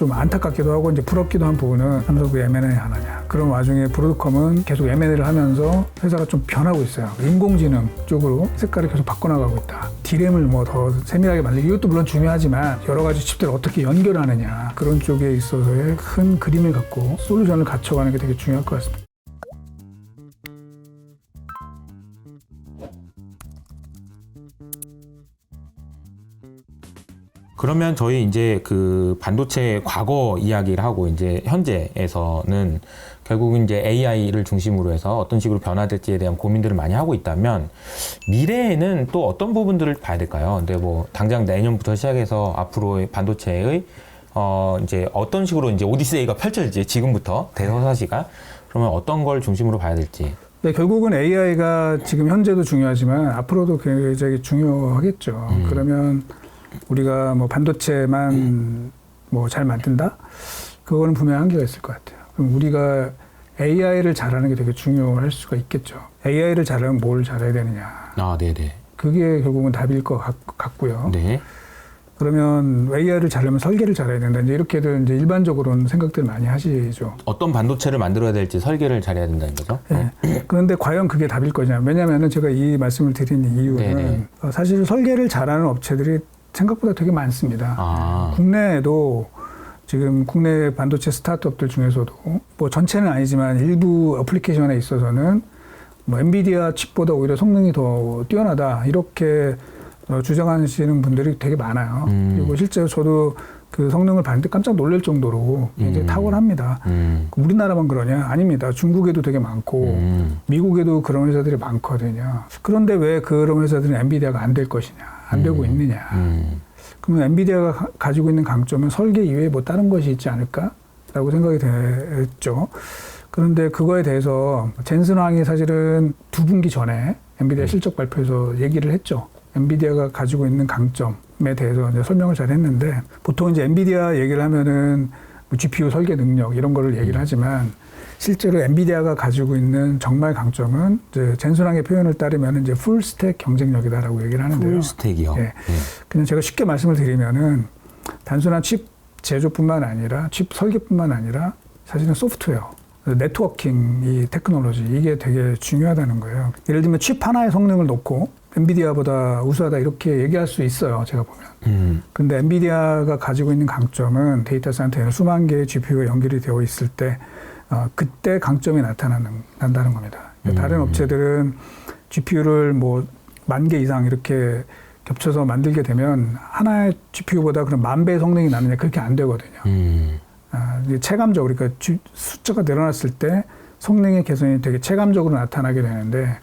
좀 안타깝기도 하고 이제 부럽기도 한 부분은 삼성 왜 M&A 하느냐. 그런 와중에 브로드컴은 계속 M&A를 하면서 회사가 좀 변하고 있어요. 인공지능 쪽으로 색깔을 계속 바꿔나가고 있다. D램을 뭐 더 세밀하게 만들기 이것도 물론 중요하지만 여러 가지 칩들을 어떻게 연결하느냐 그런 쪽에 있어서의 큰 그림을 갖고 솔루션을 갖춰가는 게 되게 중요할 것 같습니다. 그러면 저희 이제 그 반도체 과거 이야기를 하고 이제 현재에서는 결국은 이제 AI를 중심으로 해서 어떤 식으로 변화될지에 대한 고민들을 많이 하고 있다면 미래에는 또 어떤 부분들을 봐야 될까요? 근데 뭐 당장 내년부터 시작해서 앞으로의 반도체의 이제 어떤 식으로 이제 오디세이가 펼쳐질지 지금부터 대서사시가 그러면 어떤 걸 중심으로 봐야 될지. 네, 결국은 AI가 지금 현재도 중요하지만 앞으로도 굉장히 중요하겠죠. 그러면 우리가 뭐 반도체만 뭐 잘 만든다? 그거는 분명히 한계가 있을 것 같아요. 그럼 우리가 AI를 잘하는 게 되게 중요할 수가 있겠죠. AI를 잘하면 뭘 잘해야 되느냐. 아, 네네. 그게 결국은 답일 것 같고요. 네. 그러면 AI를 잘하면 설계를 잘해야 된다. 이제 이렇게들 이제 일반적으로는 생각들 많이 하시죠. 어떤 반도체를 만들어야 될지 설계를 잘해야 된다는 거죠? 네. 그런데 과연 그게 답일 거냐. 왜냐하면 제가 이 말씀을 드린 이유는 사실 설계를 잘하는 업체들이 생각보다 되게 많습니다. 아. 국내에도 지금 국내 반도체 스타트업들 중에서도 뭐 전체는 아니지만 일부 어플리케이션에 있어서는 뭐 엔비디아 칩보다 오히려 성능이 더 뛰어나다 이렇게 주장하시는 분들이 되게 많아요. 그리고 실제로 저도 그 성능을 봤는데 깜짝 놀랄 정도로 굉장히 탁월합니다. 우리나라만 그러냐? 아닙니다. 중국에도 되게 많고 미국에도 그런 회사들이 많거든요. 그런데 왜 그런 회사들은 엔비디아가 안 될 것이냐? 안 되고 있느냐? 그러면 엔비디아가 가지고 있는 강점은 설계 이외에 뭐 다른 것이 있지 않을까라고 생각이 됐죠. 그런데 그거에 대해서 젠슨 황이 사실은 2분기 전에 엔비디아 실적 발표에서 얘기를 했죠. 엔비디아가 가지고 있는 강점에 대해서 이제 설명을 잘 했는데 보통 이제 엔비디아 얘기를 하면은 뭐 GPU 설계 능력 이런 거를 얘기를 하지만 실제로 엔비디아가 가지고 있는 정말 강점은 이제 젠슨 황의 표현을 따르면 이제 풀스택 경쟁력이다라고 얘기를 하는데요. 풀스택이요? 예. 그냥 제가 쉽게 말씀을 드리면은 단순한 칩 제조뿐만 아니라 칩 설계뿐만 아니라 사실은 소프트웨어, 네트워킹 이 테크놀로지 이게 되게 중요하다는 거예요. 예를 들면 칩 하나의 성능을 놓고 엔비디아보다 우수하다 이렇게 얘기할 수 있어요. 제가 보면. 근데 엔비디아가 가지고 있는 강점은 데이터 센터에 수만 개의 GPU가 연결이 되어 있을 때 그때 강점이 난다는 겁니다. 다른 업체들은 GPU를 뭐 10,000개 이상 이렇게 겹쳐서 만들게 되면 하나의 GPU보다 그런 10,000배의 성능이 나느냐 그렇게 안 되거든요. 체감적으로 그러니까 숫자가 늘어났을 때 성능의 개선이 되게 체감적으로 나타나게 되는데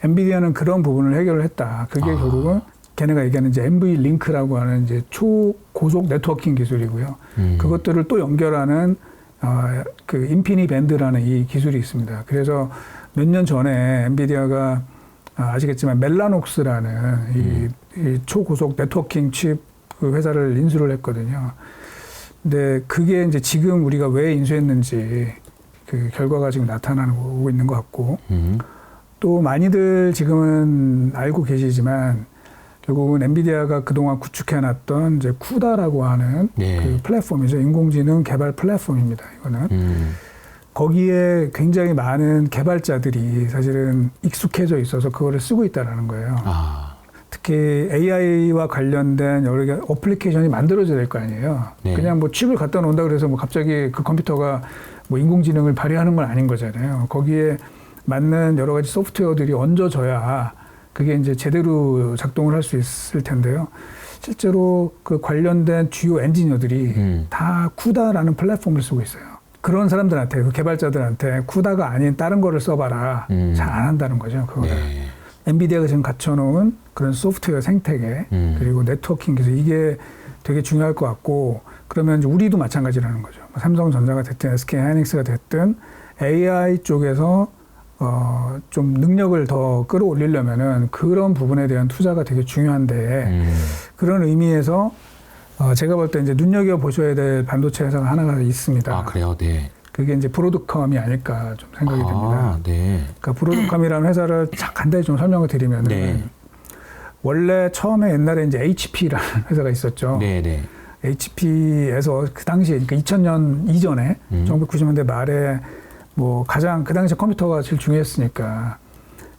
엔비디아는 그런 부분을 해결을 했다. 그게 결국은 걔네가 얘기하는 이제 NVLink라고 하는 이제 초고속 네트워킹 기술이고요. 그것들을 또 연결하는 그 인피니밴드라는 이 기술이 있습니다. 그래서 몇 년 전에 엔비디아가 아시겠지만 멜라녹스라는 이 초고속 네트워킹 칩 그 회사를 인수를 했거든요. 근데 그게 이제 지금 우리가 왜 인수했는지 그 결과가 지금 나타나고 있는 것 같고 또 많이들 지금은 알고 계시지만 결국은 엔비디아가 그동안 구축해놨던 이제 쿠다라고 하는 그 플랫폼이죠. 인공지능 개발 플랫폼입니다. 이거는. 거기에 굉장히 많은 개발자들이 사실은 익숙해져 있어서 그거를 쓰고 있다는 거예요. 특히 AI와 관련된 여러 개 어플리케이션이 만들어져야 될 거 아니에요. 그냥 뭐 칩을 갖다 놓는다 그래서 뭐 갑자기 그 컴퓨터가 뭐 인공지능을 발휘하는 건 아닌 거잖아요. 거기에 맞는 여러 가지 소프트웨어들이 얹어져야 그게 이제 제대로 작동을 할 수 있을 텐데요. 실제로 그 관련된 주요 엔지니어들이 다 쿠다라는 플랫폼을 쓰고 있어요. 그런 사람들한테, 그 개발자들한테 쿠다가 아닌 다른 거를 써봐라. 잘 안 한다는 거죠, 그거를. 엔비디아가 지금 갖춰놓은 그런 소프트웨어 생태계, 그리고 네트워킹 기술, 이게 되게 중요할 것 같고, 그러면 이제 우리도 마찬가지라는 거죠. 삼성전자가 됐든 SK하이닉스가 됐든 AI 쪽에서 좀 능력을 더 끌어올리려면은 그런 부분에 대한 투자가 되게 중요한데 그런 의미에서 제가 볼 때 이제 눈여겨 보셔야 될 반도체 회사가 하나가 있습니다. 아, 그래요? 네. 그게 이제 브로드컴이 아닐까 좀 생각이 됩니다. 네. 그러니까 브로드컴이라는 회사를 간단히 좀 설명을 드리면은 원래 처음에 옛날에 이제 HP라는 회사가 있었죠. 네, 네. HP에서 그 당시에, 그러니까 2000년 이전에 1990년대 말에 뭐 가장 그 당시 컴퓨터가 제일 중요했으니까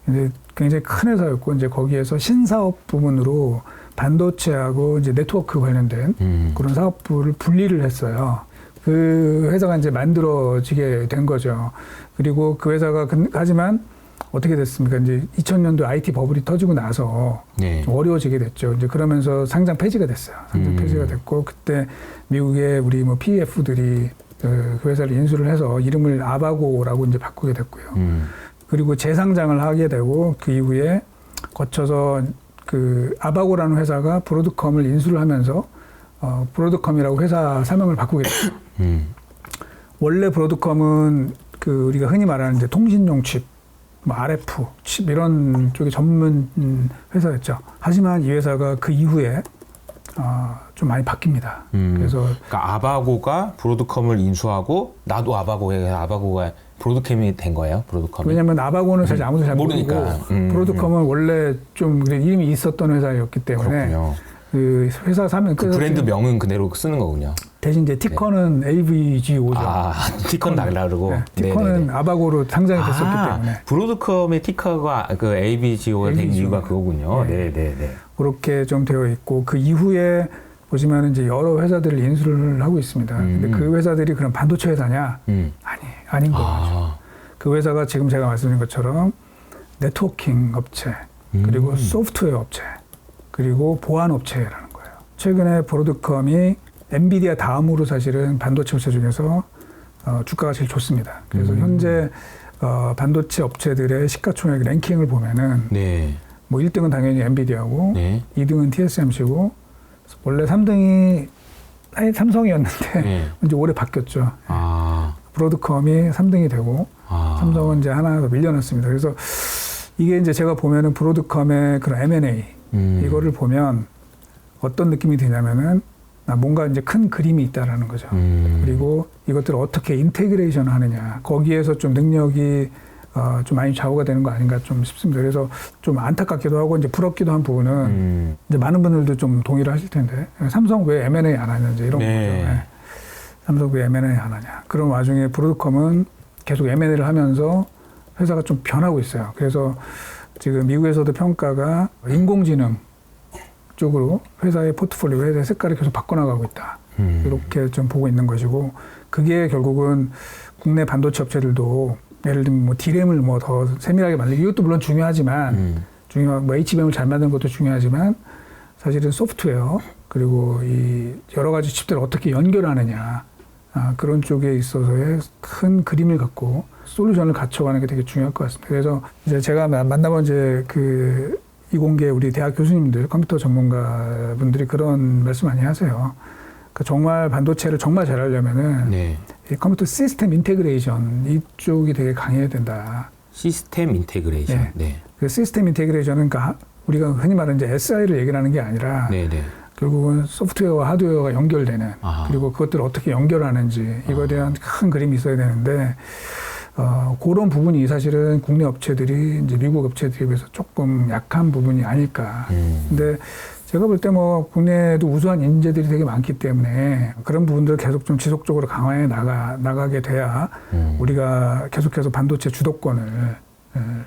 이제 굉장히 큰 회사였고 이제 거기에서 신사업 부문으로 반도체하고 이제 네트워크 관련된 그런 사업부를 분리를 했어요. 그 회사가 이제 만들어지게 된 거죠. 그리고 그 회사가 하지만 어떻게 됐습니까? 이제 2000년도 IT 버블이 터지고 나서 네. 좀 어려워지게 됐죠. 이제 그러면서 상장 폐지가 됐어요. 상장 폐지가 됐고 그때 미국의 우리 뭐 PEF들이 그 회사를 인수를 해서 이름을 아바고라고 이제 바꾸게 됐고요. 그리고 재상장을 하게 되고 그 이후에 거쳐서 그 아바고라는 회사가 브로드컴을 인수를 하면서 브로드컴이라고 회사 사명을 바꾸게 됐어요. 원래 브로드컴은 그 우리가 흔히 말하는 이제 통신용 칩, 뭐 RF 칩 이런 쪽의 전문 회사였죠. 하지만 이 회사가 그 이후에 좀 많이 바뀝니다. 그래서 그러니까 아바고가 브로드컴을 인수하고 나도 아바고에 아바고가 브로드컴이 된 거예요. 브로드컴이. 왜냐하면 아바고는 사실 아무도 잘 모르니까. 모르고 브로드컴은 원래 좀 이름이 있었던 회사였기 때문에 그렇군요. 그 회사 사명 그 브랜드 명은 그대로 쓰는 거군요. 대신 이제 티커는 AVGO죠. 아, 티커는 다르고. 네, 티커는 네네네. 아바고로 상장이 됐었기 때문에 브로드컴의 티커가 그 ABGO가 된 이유가 그거군요. 네. 네네네. 그렇게 좀 되어 있고 그 이후에 보시면 이제 여러 회사들을 인수를 하고 있습니다. 근데 그 회사들이 그런 반도체 회사냐? 아닌 거죠. 그 회사가 지금 제가 말씀드린 것처럼 네트워킹 업체, 그리고 소프트웨어 업체, 그리고 보안 업체라는 거예요. 최근에 브로드컴이 엔비디아 다음으로 사실은 반도체 업체 중에서 주가가 제일 좋습니다. 그래서 현재 반도체 업체들의 시가총액 랭킹을 보면은 네. 뭐 1등은 당연히 엔비디아고 네. 2등은 TSMC고 원래 3등이 삼성이었는데 네. 이제 올해 바뀌었죠. 아. 브로드컴이 3등이 되고 삼성은 이제 하나 더 밀려났습니다. 그래서 이게 이제 제가 보면은 브로드컴의 그런 M&A 이거를 보면 어떤 느낌이 드냐면은 뭔가 이제 큰 그림이 있다라는 거죠. 그리고 이것들을 어떻게 인테그레이션 하느냐 거기에서 좀 능력이 좀 많이 좌우가 되는 거 아닌가 좀 싶습니다. 그래서 좀 안타깝기도 하고 이제 부럽기도 한 부분은 이제 많은 분들도 좀 동의를 하실 텐데 삼성 왜 M&A 안 하는지 이런 네. 거죠. 네. 삼성 왜 M&A 안 하냐. 그런 와중에 브로드컴은 계속 M&A를 하면서 회사가 좀 변하고 있어요. 그래서 지금 미국에서도 평가가 인공지능 쪽으로 회사의 포트폴리오, 회사의 색깔을 계속 바꿔나가고 있다. 이렇게 좀 보고 있는 것이고 그게 결국은 국내 반도체 업체들도 예를 들면 뭐 D램을 뭐 더 세밀하게 만들기 이것도 물론 중요하지만 뭐 HBM을 잘 만드는 것도 중요하지만 사실은 소프트웨어 그리고 이 여러 가지 칩들을 어떻게 연결하느냐 그런 쪽에 있어서의 큰 그림을 갖고 솔루션을 갖춰가는 게 되게 중요할 것 같습니다. 그래서 이제 제가 만나본 이제 그 이공계 우리 대학 교수님들 컴퓨터 전문가 분들이 그런 말씀 많이 하세요. 그러니까 정말 반도체를 정말 잘하려면은 네. 이 컴퓨터 시스템 인테그레이션 이쪽이 되게 강해야 된다. 시스템 인테그레이션. 네. 네. 그 시스템 인테그레이션은 그러니까 우리가 흔히 말하는 이제 SI를 얘기를 하는 게 아니라 네네. 결국은 소프트웨어와 하드웨어가 연결되는 그리고 그것들을 어떻게 연결하는지 이거에 대한 큰 그림이 있어야 되는데 그런 부분이 사실은 국내 업체들이 이제 미국 업체들에 비해서 조금 약한 부분이 아닐까. 근데 제가 볼 때 뭐 국내에도 우수한 인재들이 되게 많기 때문에 그런 부분들을 계속 좀 지속적으로 강화해 나가게 돼야 우리가 계속해서 반도체 주도권을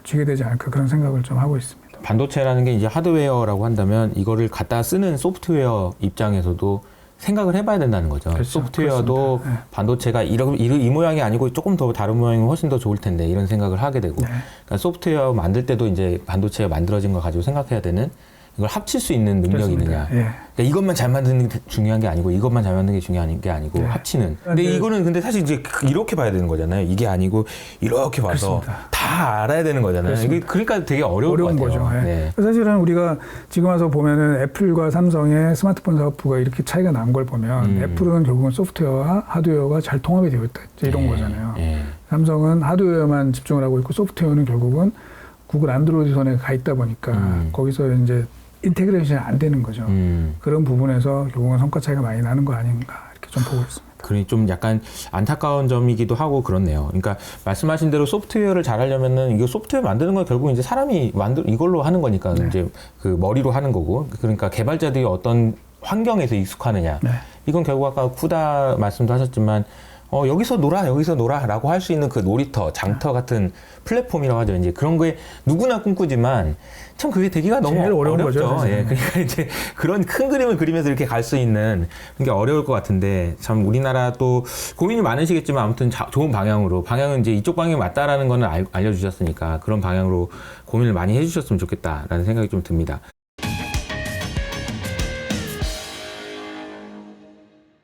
쥐게 되지 않을까 그런 생각을 좀 하고 있습니다. 반도체라는 게 이제 하드웨어라고 한다면 이거를 갖다 쓰는 소프트웨어 입장에서도 생각을 해봐야 된다는 거죠. 그렇죠. 소프트웨어도 그렇습니다. 네. 반도체가 이 모양이 아니고 조금 더 다른 모양이면 훨씬 더 좋을 텐데 이런 생각을 하게 되고 네. 그러니까 소프트웨어 만들 때도 이제 반도체가 만들어진 거 가지고 생각해야 되는 이걸 합칠 수 있는 능력이 있느냐. 예. 그러니까 이것만 잘 만드는 게 중요한 게 아니고 이것만 잘 만드는 게 중요한 게 아니고 네. 합치는. 근데 네. 이거는 근데 사실 이제 이렇게 봐야 되는 거잖아요. 이게 아니고 이렇게 봐서 그렇습니다. 다 알아야 되는 거잖아요. 이게 그렇습니다. 그러니까 되게 어려운 것 같아요. 거죠. 예. 네. 사실은 우리가 지금 와서 보면은 애플과 삼성의 스마트폰 사업부가 이렇게 차이가 난 걸 보면 애플은 결국은 소프트웨어와 하드웨어가 잘 통합이 되어 있다. 이런 거잖아요. 삼성은 하드웨어만 집중을 하고 있고 소프트웨어는 결국은 구글 안드로이드 손에 가 있다 보니까 거기서 이제 인테그레이션이 안 되는 거죠. 그런 부분에서 결국은 성과 차이가 많이 나는 거 아닌가 이렇게 좀 보고 있습니다. 그게 좀 약간 안타까운 점이기도 하고 그렇네요. 그러니까 말씀하신 대로 소프트웨어를 잘하려면은 이거 소프트웨어 만드는 건 결국 이제 사람이 이걸로 하는 거니까 네. 이제 그 머리로 하는 거고 그러니까 개발자들이 어떤 환경에서 익숙하느냐. 네. 이건 결국 아까 쿠다 말씀도 하셨지만 여기서 놀아라고 할 수 있는 그 놀이터, 장터 같은 플랫폼이라고 하죠. 이제 그런 거에 누구나 꿈꾸지만 참 그게 되기가 너무 제일 어려운 어렵죠. 거죠, 사실은. 예, 그러니까 이제 그런 큰 그림을 그리면서 이렇게 갈 수 있는 게 어려울 것 같은데 참 우리나라 또 고민이 많으시겠지만 아무튼 좋은 방향은 이제 이쪽 방향이 맞다라는 거는 알려주셨으니까 그런 방향으로 고민을 많이 해주셨으면 좋겠다라는 생각이 좀 듭니다.